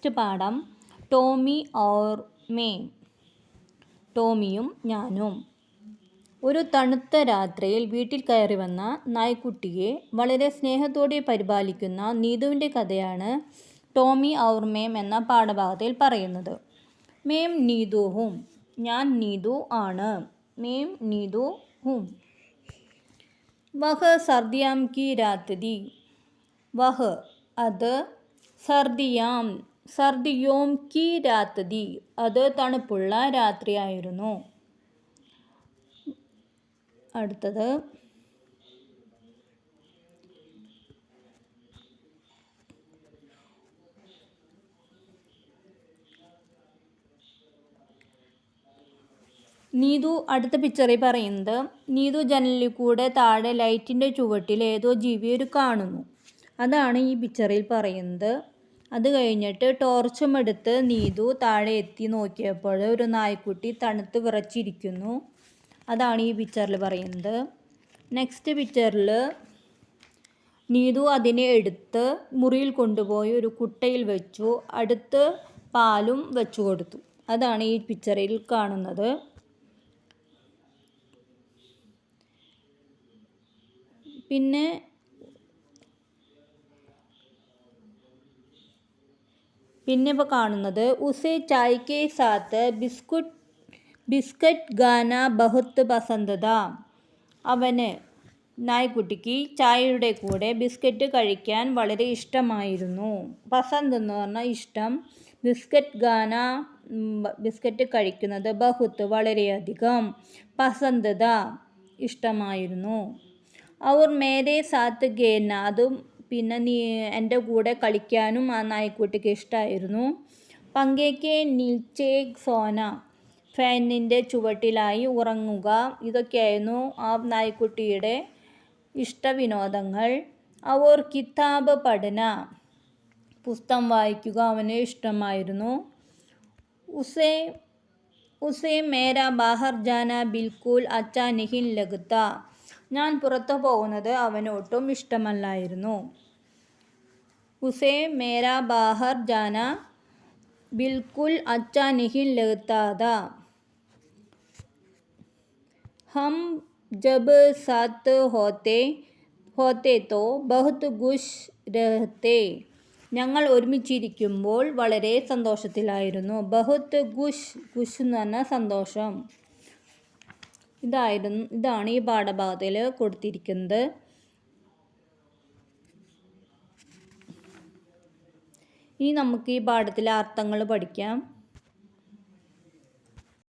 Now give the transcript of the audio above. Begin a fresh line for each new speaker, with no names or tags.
പാഠം ടോമി ഓർ മേം. ടോമിയും ഞാനും. ഒരു തണുത്ത രാത്രിയിൽ വീട്ടിൽ കയറി വന്ന നായ്ക്കുട്ടിയെ വളരെ സ്നേഹത്തോടെ പരിപാലിക്കുന്ന നീതുവിൻ്റെ കഥയാണ് ടോമി ഔർ മേം എന്ന പാഠഭാഗത്തിൽ പറയുന്നത്. മേം നീതു ഹും. ഞാൻ നീതു ആണ്. മേം നീതു ഹും. വഹ് സർദിയാം കി രാത് തി. വഹ് അത്, സർദിയോം കി രാത് തി അത് തണുപ്പുള്ള രാത്രിയായിരുന്നു. അടുത്തത് നീതു അടുത്ത പിക്ചറിൽ പറയുന്നത് നീതു ജനലിൽ കൂടെ താഴെ ലൈറ്റിൻ്റെ ചുവട്ടിൽ ഏതോ ജീവിയെ കാണുന്നു. അതാണ് ഈ പിക്ചറിൽ പറയുന്നത്. അത് കഴിഞ്ഞിട്ട് ടോർച്ചും എടുത്ത് നീതു താഴെ എത്തി നോക്കിയപ്പോൾ ഒരു നായ്ക്കുട്ടി തണുത്ത് വിറച്ചിരിക്കുന്നു. അതാണ് ഈ പിക്ചറിൽ പറയുന്നത്. നെക്സ്റ്റ് പിക്ചറിൽ നീതു അതിനെ എടുത്ത് മുറിയിൽ കൊണ്ടുപോയി ഒരു കുട്ടയിൽ വെച്ചു. അടുത്ത് പാലും വെച്ചു കൊടുത്തു. അതാണ് ഈ പിക്ചറിൽ കാണുന്നത്. പിന്നെ ഇപ്പോൾ കാണുന്നത് ഉസേ ചായ് കെ സാത്ത് ബിസ്ക്കറ്റ് ഗാന ബഹുത്ത് പസന്ത് താ. അവന് നായ്ക്കുട്ടിക്ക് ചായയുടെ കൂടെ ബിസ്ക്കറ്റ് കഴിക്കാൻ വളരെ ഇഷ്ടമായിരുന്നു. പസന്ത് എന്ന് പറഞ്ഞാൽ ഇഷ്ടം. ബിസ്ക്കറ്റ് കഴിക്കുന്നത്, ബഹുത്ത് വളരെയധികം, പസന്ത് താ ഇഷ്ടമായിരുന്നു. ഔർ മേരെ സാത്ത് ഖേൽന അതും പിന്നെ എൻ്റെ കൂടെ കളിക്കാനും ആ നായ്ക്കുട്ടിക്ക് ഇഷ്ടമായിരുന്നു. പങ്കേക്കെ നീച്ചേ സോന ഫാനിൻ്റെ ചുവട്ടിലായി ഉറങ്ങുക. ഇതൊക്കെയായിരുന്നു ആ നായ്ക്കുട്ടിയുടെ ഇഷ്ടവിനോദങ്ങൾ. ഔർ കിതാബ് പഠന പുസ്തകം വായിക്കുക അവന് ഇഷ്ടമായിരുന്നു. ഉസേ മേരാ ബാഹർ ജാന ബിൽക്കുൽ അച്ഛാ നഹീ ലഗ്താ. ഞാൻ പുറത്തു പോകുന്നത് അവനൊട്ടും ഇഷ്ടമല്ലായിരുന്നു. ഉസേ മേരാ ബാഹർ ജാന ബിൽക്കുൽ അച്ഛാ നഹീ ലഗ്താ താ. ഹം ജബ് സാത്ത് ഹോത്തെ തോ ബഹുത് ഖുശ് രഹത്തെ. ഞങ്ങൾ ഒരുമിച്ചിരിക്കുമ്പോൾ വളരെ സന്തോഷത്തിലായിരുന്നു. ബഹുത് ഖുശ് എന്ന് പറഞ്ഞാൽ സന്തോഷം. ഇതാണ് ഈ പാഠഭാഗത്തിൽ കൊടുത്തിരിക്കുന്നത്. ഇനി നമുക്ക് ഈ പാഠത്തിലെ അർത്ഥങ്ങൾ പഠിക്കാം.